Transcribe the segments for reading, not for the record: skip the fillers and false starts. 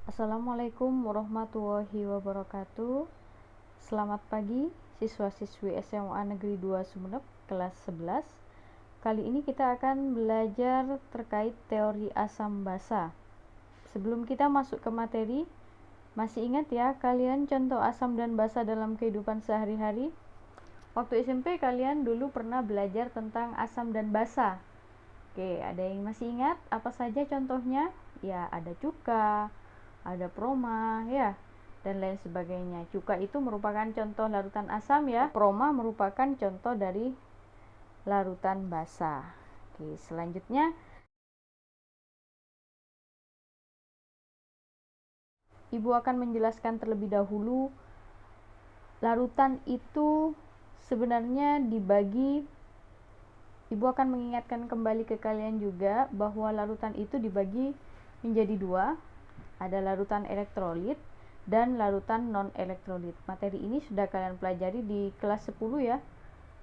Assalamualaikum warahmatullahi wabarakatuh. Selamat pagi siswa-siswi SMA Negeri 2 Sumeneb kelas 11. Kali ini kita akan belajar terkait teori asam basa. Sebelum kita masuk ke materi, masih ingat ya kalian contoh asam dan basa dalam kehidupan sehari-hari? Waktu SMP kalian dulu pernah belajar tentang asam dan basa. Oke, ada yang masih ingat apa saja contohnya? Ya, ada cuka, ada proma, ya, dan lain sebagainya. Cuka itu merupakan contoh larutan asam ya. Proma merupakan contoh dari larutan basa. Oke, selanjutnya Ibu akan menjelaskan terlebih dahulu larutan itu sebenarnya dibagi. Ibu akan mengingatkan kembali ke kalian juga bahwa larutan itu dibagi menjadi dua. Ada larutan elektrolit dan larutan non-elektrolit. Materi ini sudah kalian pelajari di kelas 10 ya,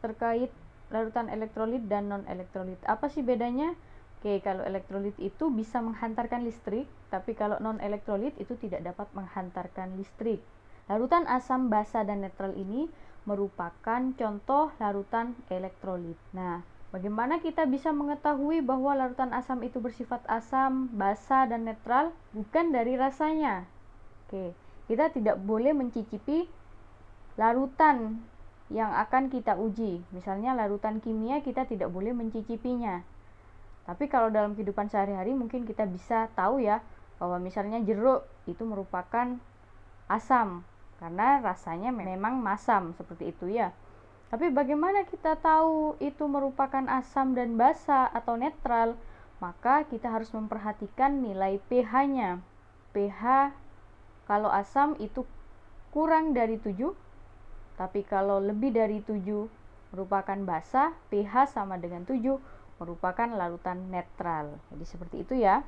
terkait larutan elektrolit dan non-elektrolit. Apa sih bedanya? Oke, kalau elektrolit itu bisa menghantarkan listrik, tapi kalau non-elektrolit itu tidak dapat menghantarkan listrik. Larutan asam, basa, dan netral ini merupakan contoh larutan elektrolit. Nah, bagaimana kita bisa mengetahui bahwa larutan asam itu bersifat asam, basa, dan netral? Bukan dari rasanya. Oke, kita tidak boleh mencicipi larutan yang akan kita uji. Misalnya larutan kimia kita tidak boleh mencicipinya. Tapi kalau dalam kehidupan sehari-hari mungkin kita bisa tahu ya, bahwa misalnya jeruk itu merupakan asam karena rasanya memang masam, seperti itu ya. Tapi bagaimana kita tahu itu merupakan asam dan basa atau netral? Maka kita harus memperhatikan nilai pH-nya. pH kalau asam itu kurang dari 7, tapi kalau lebih dari 7 merupakan basa, pH sama dengan 7 merupakan larutan netral. Jadi seperti itu ya.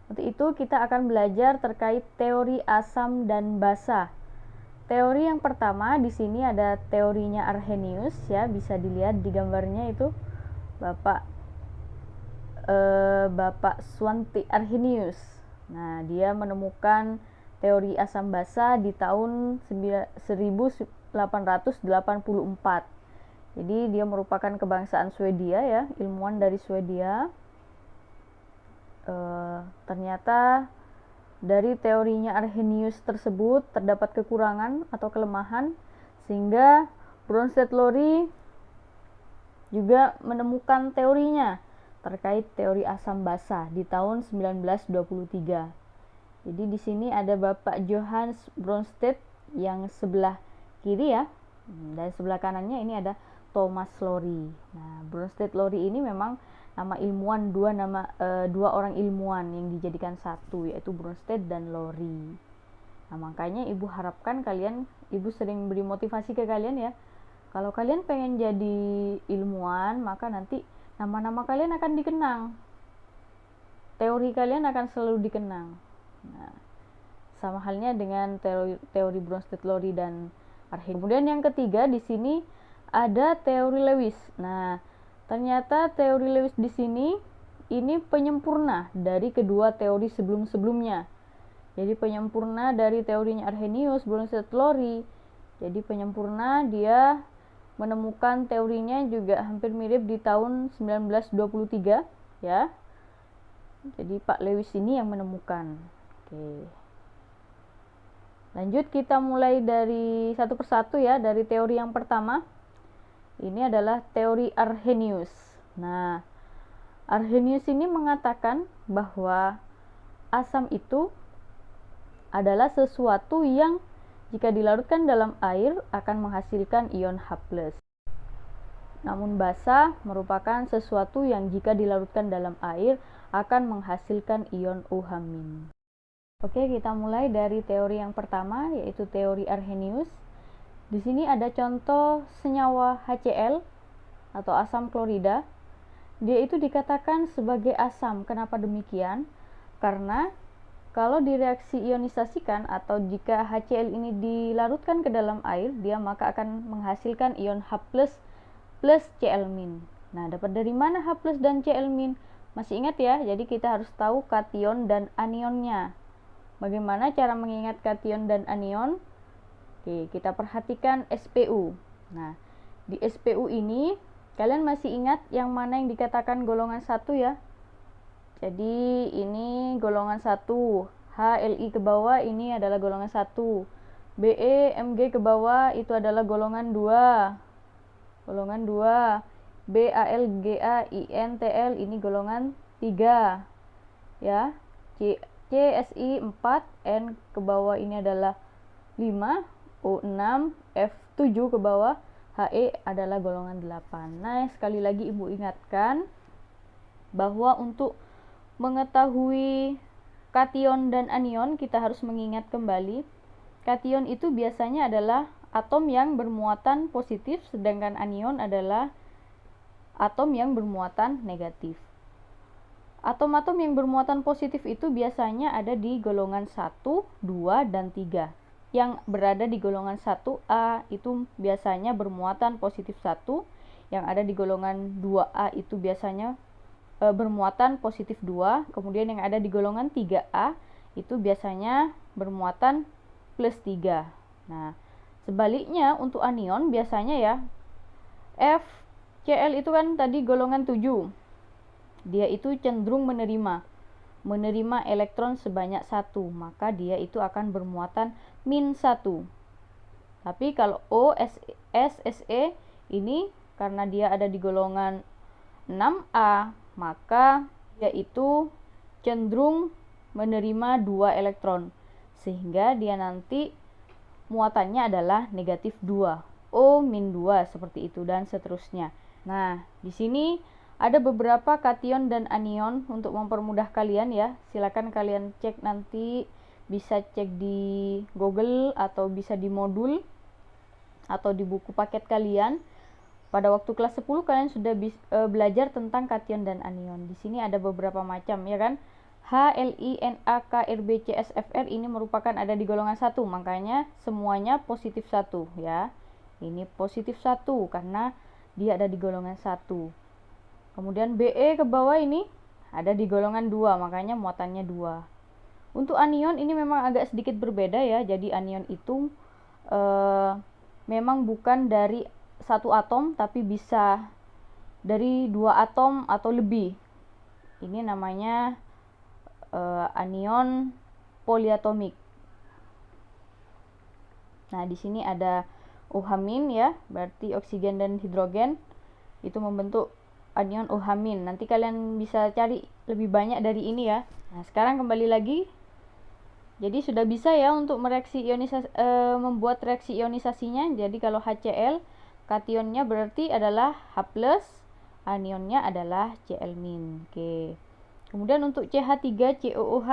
Untuk itu kita akan belajar terkait teori asam dan basa. Teori yang pertama di sini ada teorinya Arrhenius ya, bisa dilihat di gambarnya itu Bapak Svante Arrhenius. Nah, dia menemukan teori asam basa di tahun 1884. Jadi dia merupakan kebangsaan Swedia ya, ilmuwan dari Swedia. Ternyata dari teorinya Arrhenius tersebut terdapat kekurangan atau kelemahan, sehingga Bronsted-Lowry juga menemukan teorinya terkait teori asam basa di tahun 1923. Jadi di sini ada Bapak Johannes Bronsted yang sebelah kiri ya, dan sebelah kanannya ini ada Thomas Lowry. Nah, Bronsted-Lowry ini memang nama ilmuwan, dua orang ilmuwan yang dijadikan satu, yaitu Bronsted dan Lowry. Nah, makanya ibu harapkan ibu sering beri motivasi ke kalian ya, kalau kalian pengen jadi ilmuwan, maka nanti nama-nama kalian akan dikenang, teori kalian akan selalu dikenang. Nah, sama halnya dengan teori Bronsted-Lowry dan Arrhenius. Kemudian yang ketiga di sini ada teori Lewis. Nah, ternyata teori Lewis di sini ini penyempurna dari kedua teori sebelum-sebelumnya. Jadi penyempurna dari teorinya Arrhenius, Bronsted-Lowry. Jadi penyempurna, dia menemukan teorinya juga hampir mirip di tahun 1923 ya. Jadi Pak Lewis ini yang menemukan. Oke. Lanjut kita mulai dari satu persatu ya, dari teori yang pertama. Ini adalah teori Arrhenius. Nah, Arrhenius ini mengatakan bahwa asam itu adalah sesuatu yang jika dilarutkan dalam air akan menghasilkan ion H+. Namun basa merupakan sesuatu yang jika dilarutkan dalam air akan menghasilkan ion OH-. Oke, kita mulai dari teori yang pertama, yaitu teori Arrhenius. Di sini ada contoh senyawa HCl atau asam klorida. Dia itu dikatakan sebagai asam. Kenapa demikian? Karena kalau direaksi ionisasikan atau jika HCl ini dilarutkan ke dalam air, dia maka akan menghasilkan ion H+ plus Cl-. Nah, dapat dari mana H+ dan Cl-? Masih ingat ya? Jadi kita harus tahu kation dan anionnya. Bagaimana cara mengingat kation dan anion? Oke, kita perhatikan SPU. Nah, di SPU ini kalian masih ingat yang mana yang dikatakan golongan 1 ya? Jadi ini golongan 1, HLI ke bawah ini adalah golongan 1. BE, MG ke bawah itu adalah golongan 2. Golongan 2. BAL, GA, IN, TL ini golongan 3. Ya. CSI 4, N ke bawah ini adalah 5, O6, F7 ke bawah, HE adalah golongan 8. Nah, sekali lagi Ibu ingatkan bahwa untuk mengetahui kation dan anion kita harus mengingat kembali. Kation itu biasanya adalah atom yang bermuatan positif, sedangkan anion adalah atom yang bermuatan negatif. Atom-atom yang bermuatan positif itu biasanya ada di golongan 1, 2, dan 3. Yang berada di golongan 1A itu biasanya bermuatan positif 1, yang ada di golongan 2A itu biasanya bermuatan positif 2, kemudian yang ada di golongan 3A itu biasanya bermuatan plus 3. Nah, sebaliknya untuk anion biasanya ya, FCl itu kan tadi golongan 7. Dia itu cenderung menerima elektron sebanyak 1, maka dia itu akan bermuatan min 1. Tapi kalau OSSE ini karena dia ada di golongan 6A, maka dia itu cenderung menerima 2 elektron, sehingga dia nanti muatannya adalah negatif 2, O-2 seperti itu dan seterusnya. Nah, di sini ada beberapa kation dan anion untuk mempermudah kalian ya. Silakan kalian cek nanti, bisa cek di Google atau bisa di modul atau di buku paket kalian. Pada waktu kelas 10 kalian sudah belajar tentang kation dan anion. Di sini ada beberapa macam ya kan. H, Li, Na, K, Rb, C, S, Fr ini merupakan ada di golongan 1, makanya semuanya positif 1 ya. Ini positif 1 karena dia ada di golongan 1. Kemudian Be ke bawah ini ada di golongan 2, makanya muatannya 2. Untuk anion ini memang agak sedikit berbeda ya. Jadi anion itu memang bukan dari satu atom, tapi bisa dari 2 atom atau lebih. Ini namanya anion poliatomik. Nah, di sini ada OH- ya, berarti oksigen dan hidrogen itu membentuk anion OH-. Nanti kalian bisa cari lebih banyak dari ini ya. Nah, sekarang kembali lagi. Jadi sudah bisa ya untuk membuat reaksi ionisasinya. Jadi kalau HCl, kationnya berarti adalah H+, anionnya adalah Cl-. Oke. Kemudian untuk CH3COOH,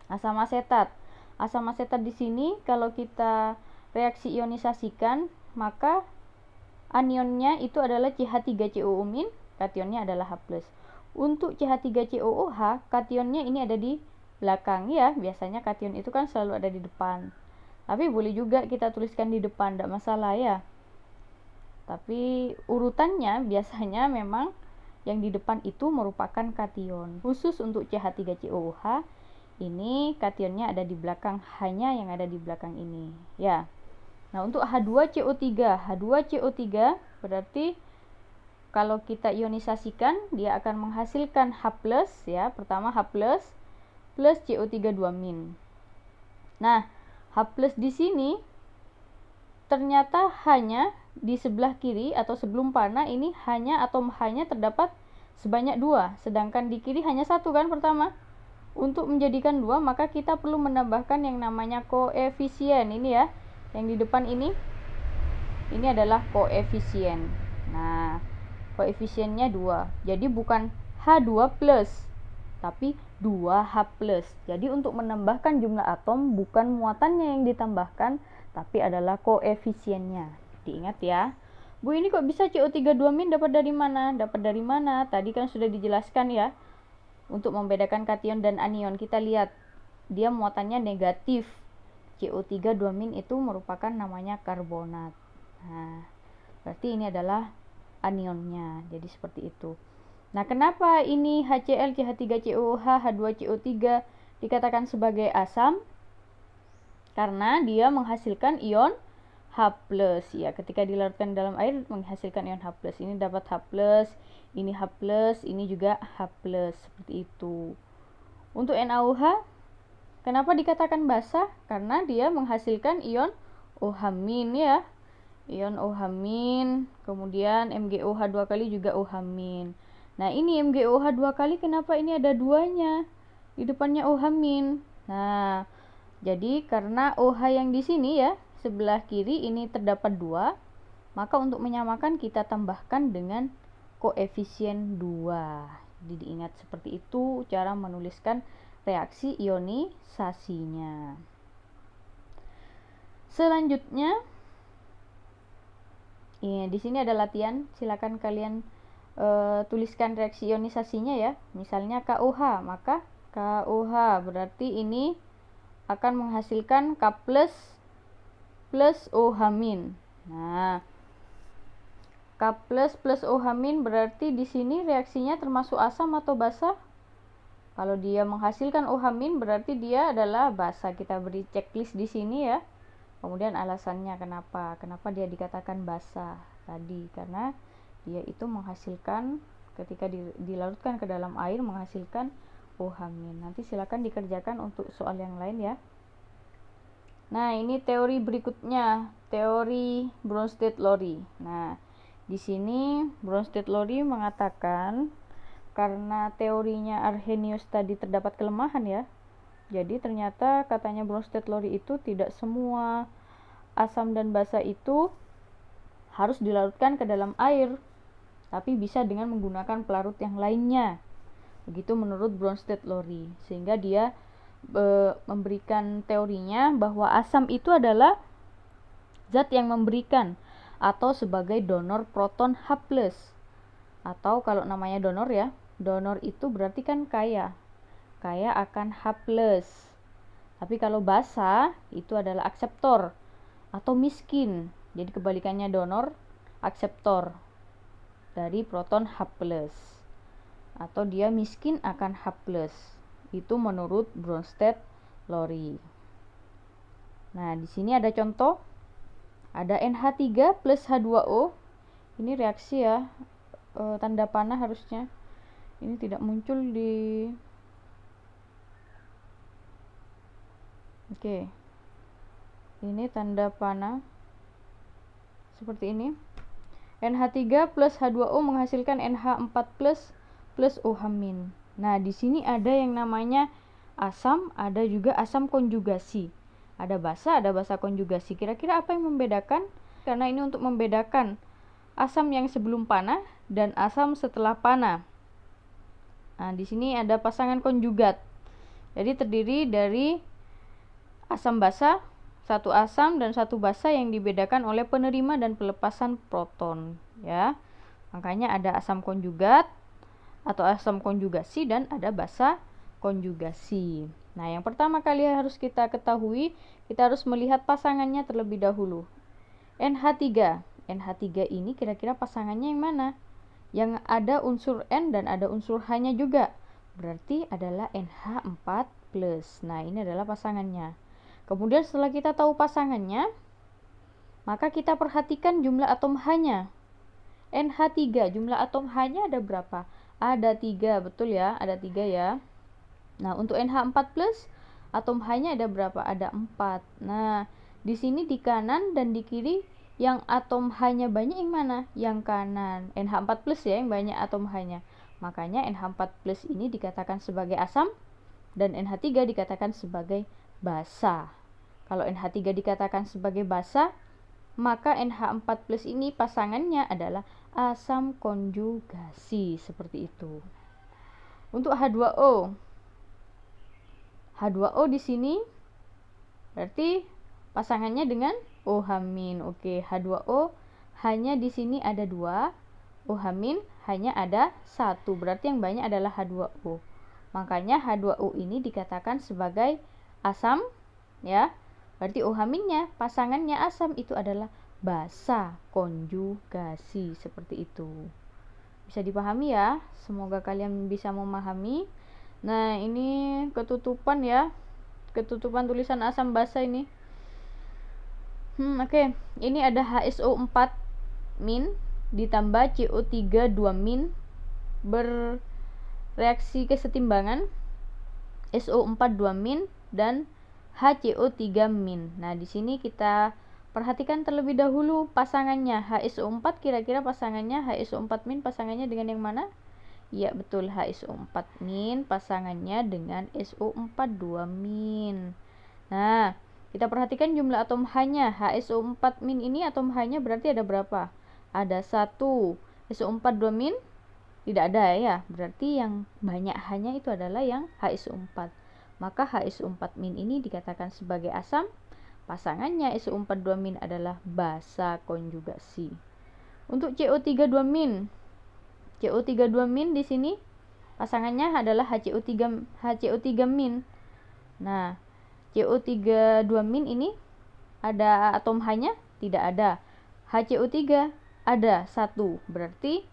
asam asetat. Asam asetat di sini kalau kita reaksi ionisasikan, maka anionnya itu adalah CH3COO-, kationnya adalah H+. Untuk CH3COOH, kationnya ini ada di belakang ya. Biasanya kation itu kan selalu ada di depan. Tapi boleh juga kita tuliskan di depan, tidak masalah ya. Tapi urutannya biasanya memang yang di depan itu merupakan kation. Khusus untuk CH3COOH, ini kationnya ada di belakang, hanya yang ada di belakang ini ya. Nah, untuk H2CO3 berarti kalau kita ionisasikan dia akan menghasilkan H+ ya. Pertama H+ plus CO3 2-. Nah, H+ di sini ternyata hanya di sebelah kiri atau sebelum panah ini hanya atom H-nya terdapat sebanyak 2, sedangkan di kiri hanya 1 kan pertama. Untuk menjadikan 2 maka kita perlu menambahkan yang namanya koefisien ini ya. Yang di depan ini adalah koefisien. Nah, koefisiennya 2. Jadi bukan H2+, tapi 2H+. Jadi untuk menambahkan jumlah atom bukan muatannya yang ditambahkan, tapi adalah koefisiennya. Diingat ya. Bu, ini kok bisa CO3 2- dapat dari mana? Dapat dari mana? Tadi kan sudah dijelaskan ya. Untuk membedakan kation dan anion, kita lihat dia muatannya negatif. CO3 2- itu merupakan namanya karbonat. Nah, berarti ini adalah anionnya. Jadi seperti itu. Nah, kenapa ini HCl, CH3COOH, H2CO3 dikatakan sebagai asam karena dia menghasilkan ion H+. Ya, ketika dilarutkan dalam air menghasilkan ion H+. Ini dapat H+, ini H+, ini juga H+, seperti itu. Untuk NaOH, kenapa dikatakan basa? Karena dia menghasilkan ion OH- ya. Ion OH-, kemudian MgOH 2 kali juga OH-. Nah, ini MgOH 2 kali, kenapa ini ada duanya? Di depannya OH-. Nah, jadi karena OH yang di sini ya, sebelah kiri ini terdapat 2, maka untuk menyamakan kita tambahkan dengan koefisien 2. Jadi diingat seperti itu cara menuliskan reaksi ionisasinya. Selanjutnya, di sini ada latihan, silakan kalian tuliskan reaksi ionisasinya ya. Misalnya KOH, maka KOH berarti ini akan menghasilkan K+ plus OH-. Nah, K+ plus OH- berarti di sini reaksinya termasuk asam atau basa? Kalau dia menghasilkan OH- berarti dia adalah basa. Kita beri checklist di sini ya. Kemudian alasannya kenapa dia dikatakan basa tadi, karena dia itu menghasilkan ketika dilarutkan ke dalam air menghasilkan OH-. Nanti silakan dikerjakan untuk soal yang lain ya. Nah, ini teori berikutnya, teori Bronsted-Lowry. Nah, di sini Bronsted-Lowry mengatakan karena teorinya Arrhenius tadi terdapat kelemahan ya. Jadi ternyata katanya Bronsted-Lowry itu tidak semua asam dan basa itu harus dilarutkan ke dalam air, tapi bisa dengan menggunakan pelarut yang lainnya. Begitu menurut Bronsted-Lowry, sehingga dia memberikan teorinya bahwa asam itu adalah zat yang memberikan atau sebagai donor proton H+. Atau kalau namanya donor ya, donor itu berarti kan kaya akan H+. Tapi kalau basa itu adalah akseptor atau miskin. Jadi kebalikannya donor, akseptor dari proton H+. Atau dia miskin akan H+. Itu menurut Bronsted-Lowry. Nah, di sini ada contoh. Ada NH3 plus H2O. Ini reaksi ya. Tanda panah harusnya. Ini tidak muncul di... Oke. Ini tanda panah. Seperti ini. NH3 plus H2O menghasilkan NH4 plus OH-. Nah, di sini ada yang namanya asam, ada juga asam konjugasi. Ada basa konjugasi. Kira-kira apa yang membedakan? Karena ini untuk membedakan asam yang sebelum panah dan asam setelah panah. Nah, di sini ada pasangan konjugat. Jadi terdiri dari asam basa, satu asam dan satu basa yang dibedakan oleh penerima dan pelepasan proton, ya. Makanya ada asam konjugat atau asam konjugasi dan ada basa konjugasi. Nah, yang pertama kali harus kita ketahui, kita harus melihat pasangannya terlebih dahulu. NH3. NH3 ini kira-kira pasangannya yang mana? Yang ada unsur N dan ada unsur H-nya juga. Berarti adalah NH4+. Nah, ini adalah pasangannya. Kemudian setelah kita tahu pasangannya, maka kita perhatikan jumlah atom H-nya. NH3, jumlah atom H-nya ada berapa? Ada 3, betul ya, ada 3 ya. Nah, untuk NH4+, atom H-nya ada berapa? Ada 4. Nah, di sini di kanan dan di kiri yang atom H-nya banyak yang mana? Yang kanan. NH4+ ya yang banyak atom H-nya. Makanya NH4+ ini dikatakan sebagai asam dan NH3 dikatakan sebagai basa. Kalau NH3 dikatakan sebagai basa, maka NH4+ ini pasangannya adalah asam konjugasi, seperti itu. Untuk H2O. H2O di sini berarti pasangannya dengan OH-. Oke, H2O hanya di sini ada 2, OH- hanya ada 1. Berarti yang banyak adalah H2O. Makanya H2O ini dikatakan sebagai asam, ya. Berarti OH-nya pasangannya asam itu adalah basa konjugasi, seperti itu. Bisa dipahami ya? Semoga kalian bisa memahami. Nah, ini ketutupan ya. Ketutupan tulisan asam basa ini. Oke. Ini ada HSO4 min ditambah CO3 2 min bereaksi kesetimbangan SO4 2 min dan HCO3 min. Nah, di sini kita perhatikan terlebih dahulu pasangannya. HSO4 kira-kira pasangannya HSO4 min pasangannya dengan yang mana? Ya, betul, HSO4 min pasangannya dengan SO4 2 min. Nah, kita perhatikan jumlah atom H-nya. HSO4 min ini atom H-nya berarti ada berapa? Ada 1. SO4 2 min tidak ada ya. Berarti yang banyak H-nya itu adalah yang HSO4. Maka HSO4 min ini dikatakan sebagai asam. Pasangannya SO4 2 min adalah basa konjugasi. Untuk CO3 2 min. CO3 2 min di sini pasangannya adalah HCO3 min. Nah, CO3 2 min ini ada atom H-nya? Tidak ada. HCO3 ada 1. Berarti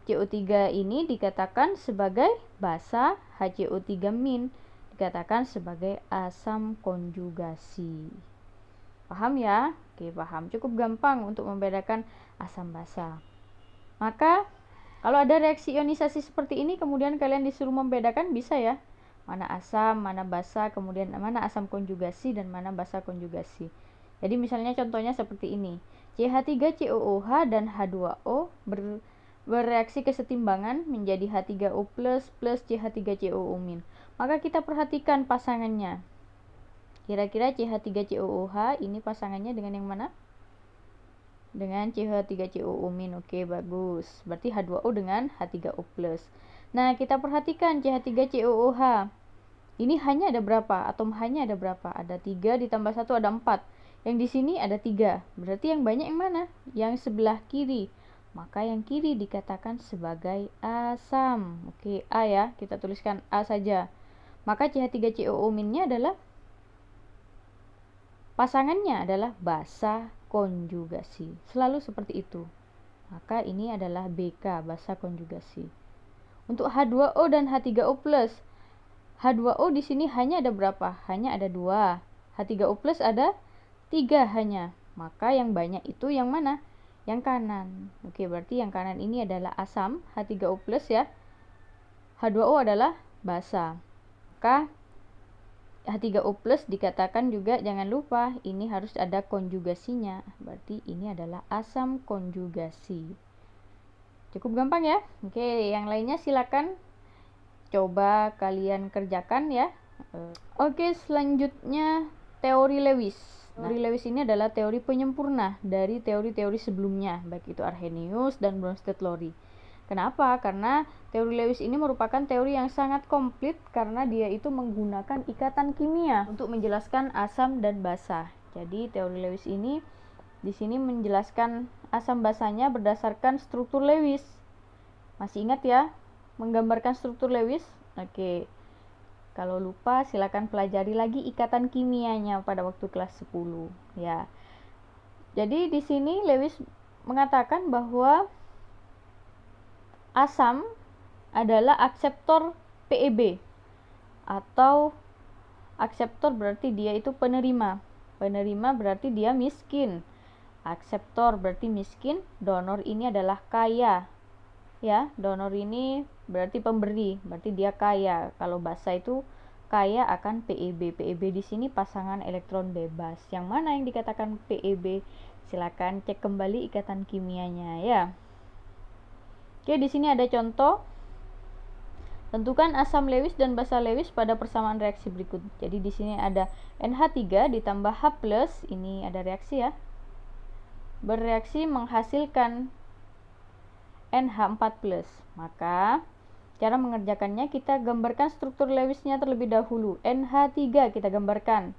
CO3 ini dikatakan sebagai basa, HCO3 min dikatakan sebagai asam konjugasi. Paham ya? Oke, paham. Cukup gampang untuk membedakan asam basa. Maka kalau ada reaksi ionisasi seperti ini kemudian kalian disuruh membedakan, bisa ya. Mana asam, mana basa, kemudian mana asam konjugasi dan mana basa konjugasi. Jadi misalnya contohnya seperti ini. CH3COOH dan H2O bereaksi kesetimbangan menjadi H3O plus CH3COO min. Maka kita perhatikan pasangannya. Kira-kira CH3COOH ini pasangannya dengan yang mana? Dengan CH3COO min. Oke, bagus. Berarti H2O dengan H3O plus. Nah, kita perhatikan CH3COOH. Ini H-nya ada berapa? Atom H-nya ada berapa? Ada 3 ditambah 1 ada 4. Yang di sini ada 3. Berarti yang banyak yang mana? Yang sebelah kiri. Maka yang kiri dikatakan sebagai asam. Oke, A ya. Kita tuliskan A saja. Maka CH3COO min-nya adalah pasangannya adalah basa konjugasi. Selalu seperti itu. Maka ini adalah BK, basa konjugasi. Untuk H2O dan H3O plus. H2O di sini hanya ada berapa? Hanya ada 2. H3O plus ada 3 hanya. Maka yang banyak itu yang mana? Yang kanan. Oke, berarti yang kanan ini adalah asam, H3O plus ya. H2O adalah basa. Maka H3O plus dikatakan juga, jangan lupa ini harus ada konjugasinya. Berarti ini adalah asam konjugasi. Cukup gampang ya. Oke, yang lainnya silakan coba kalian kerjakan ya. Oke, selanjutnya teori Lewis. Teori Lewis ini adalah teori penyempurna dari teori-teori sebelumnya, baik itu Arrhenius dan Bronsted-Lowry. Kenapa? Karena teori Lewis ini merupakan teori yang sangat komplit karena dia itu menggunakan ikatan kimia untuk menjelaskan asam dan basa. Jadi teori Lewis ini di sini menjelaskan asam basanya berdasarkan struktur Lewis. Masih ingat ya? Menggambarkan struktur Lewis? Oke. Kalau lupa silakan pelajari lagi ikatan kimianya pada waktu kelas 10 ya. Jadi di sini Lewis mengatakan bahwa asam adalah akseptor PEB atau akseptor berarti dia itu penerima. Penerima berarti dia miskin. Akseptor berarti miskin, donor ini adalah kaya. Ya, donor ini berarti pemberi, berarti dia kaya. Kalau basa itu kaya akan PEB. PEB di sini pasangan elektron bebas. Yang mana yang dikatakan PEB? Silakan cek kembali ikatan kimianya ya. Oke, di sini ada contoh. Tentukan asam Lewis dan basa Lewis pada persamaan reaksi berikut. Jadi di sini ada NH3 ditambah H+, ini ada reaksi ya. Bereaksi menghasilkan NH4+. Maka cara mengerjakannya kita gambarkan struktur Lewisnya terlebih dahulu. NH3 kita gambarkan.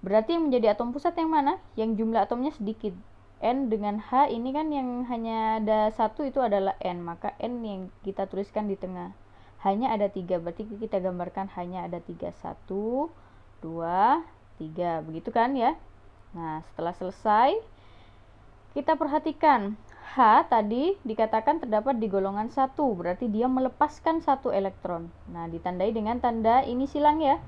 Berarti yang menjadi atom pusat yang mana? Yang jumlah atomnya sedikit. N dengan H ini kan yang hanya ada 1 itu adalah N. Maka N yang kita tuliskan di tengah. Hanya ada 3. Berarti kita gambarkan hanya ada 3. 1, 2, 3. Begitu kan ya? Nah, setelah selesai kita perhatikan H tadi dikatakan terdapat di golongan 1, berarti dia melepaskan 1 elektron. Nah, ditandai dengan tanda ini silang ya.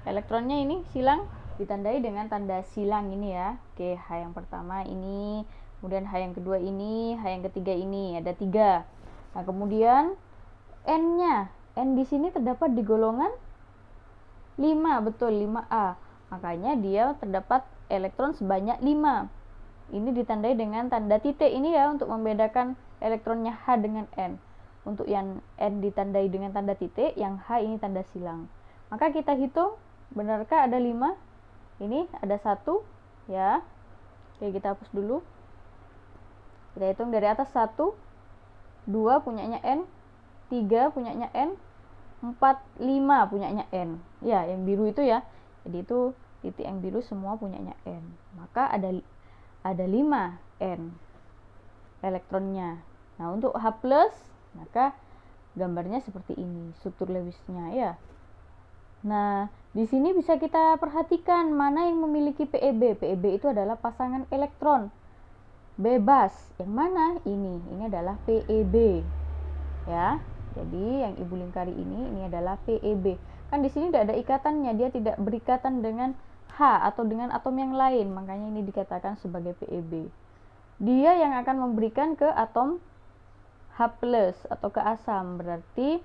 Elektronnya ini silang, ditandai dengan tanda silang ini ya. Oke, H yang pertama ini, kemudian H yang kedua ini, H yang ketiga ini, ada 3. Nah, kemudian N-nya, N di sini terdapat di golongan 5, betul, 5A. Makanya dia terdapat elektron sebanyak 5. Ini ditandai dengan tanda titik ini ya, untuk membedakan elektronnya H dengan N. Untuk yang N ditandai dengan tanda titik, yang H ini tanda silang. Maka kita hitung, benarkah ada 5? Ini ada 1 ya. Oke, kita hapus dulu. Kita hitung dari atas, 1, 2 punyanya N, 3 punyanya N, 4, 5 punyanya N. Ya, yang biru itu ya. Jadi itu titik yang biru semua punyanya N. Maka ada 5 N elektronnya. Nah, untuk H+, maka gambarnya seperti ini, struktur Lewisnya ya. Nah, di sini bisa kita perhatikan mana yang memiliki PeB. PeB itu adalah pasangan elektron bebas. Yang mana? Ini adalah PeB. Ya. Jadi yang Ibu lingkari ini adalah PeB. Kan di sini tidak ada ikatannya, dia tidak berikatan dengan H atau dengan atom yang lain, makanya ini dikatakan sebagai PeB. Dia yang akan memberikan ke atom H+ atau ke asam. Berarti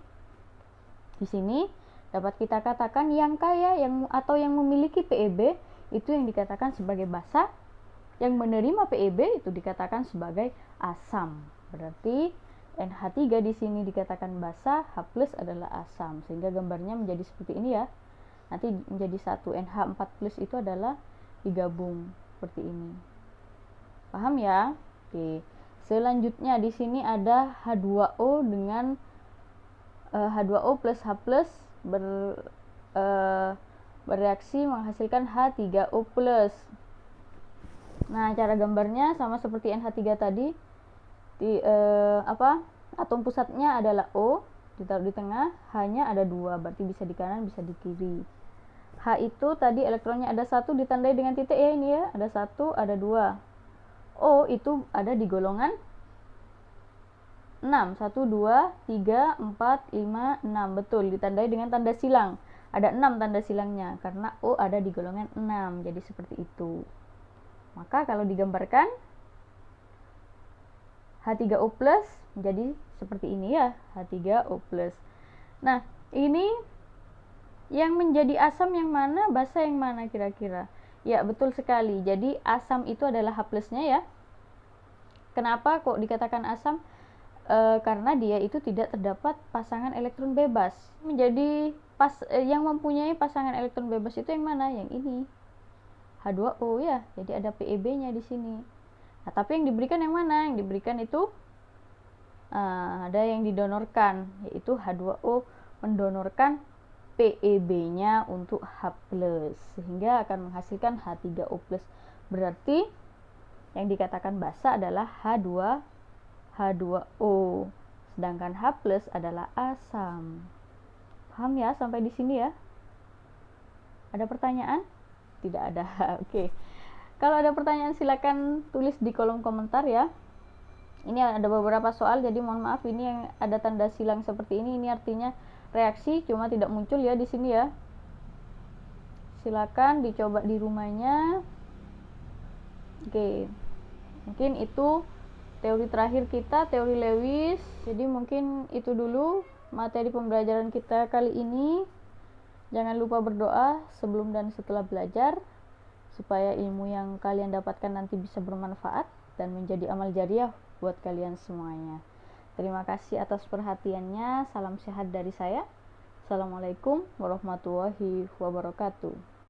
di sini dapat kita katakan yang kaya atau yang memiliki PeB itu yang dikatakan sebagai basa, yang menerima PeB itu dikatakan sebagai asam. Berarti NH3 di sini dikatakan basa, H+ adalah asam, sehingga gambarnya menjadi seperti ini ya. Nanti menjadi 1, NH4+ itu adalah digabung seperti ini. Paham ya? Oke. Selanjutnya di sini ada H2O dengan H2O plus H+ bereaksi menghasilkan H3O+. Nah, cara gambarnya sama seperti NH3 tadi. Atom pusatnya adalah O, ditaruh di tengah, H-nya ada 2, berarti bisa di kanan, bisa di kiri. H itu tadi elektronnya ada 1, ditandai dengan titik ya, ini ya, ada 1, ada 2. O itu ada di golongan 6, 1, 2, 3, 4, 5, 6, betul, ditandai dengan tanda silang. Ada 6 tanda silangnya, karena O ada di golongan 6, jadi seperti itu. Maka kalau digambarkan, H3O+ menjadi seperti ini ya, H3O+. Nah, ini yang menjadi asam yang mana, basa yang mana kira-kira? Ya, betul sekali. Jadi asam itu adalah H+-nya ya. Kenapa kok dikatakan asam? Karena dia itu tidak terdapat pasangan elektron bebas. Menjadi yang mempunyai pasangan elektron bebas itu yang mana? Yang ini. H2O ya. Jadi ada PeB-nya di sini. Nah, tapi yang diberikan yang mana? Yang diberikan itu ada yang didonorkan, yaitu H2O mendonorkan PeB-nya untuk H+, sehingga akan menghasilkan H3O+. Berarti yang dikatakan basa adalah H2O, sedangkan H+ adalah asam. Paham ya sampai di sini ya? Ada pertanyaan? Tidak ada. Oke. Kalau ada pertanyaan silakan tulis di kolom komentar ya. Ini ada beberapa soal, jadi mohon maaf ini yang ada tanda silang seperti ini artinya reaksi cuma tidak muncul ya di sini ya. Silakan dicoba di rumahnya. Oke. Mungkin itu teori terakhir kita, teori Lewis. Jadi mungkin itu dulu materi pembelajaran kita kali ini. Jangan lupa berdoa sebelum dan setelah belajar, supaya ilmu yang kalian dapatkan nanti bisa bermanfaat dan menjadi amal jariah buat kalian semuanya. Terima kasih atas perhatiannya. Salam sehat dari saya. Assalamualaikum warahmatullahi wabarakatuh.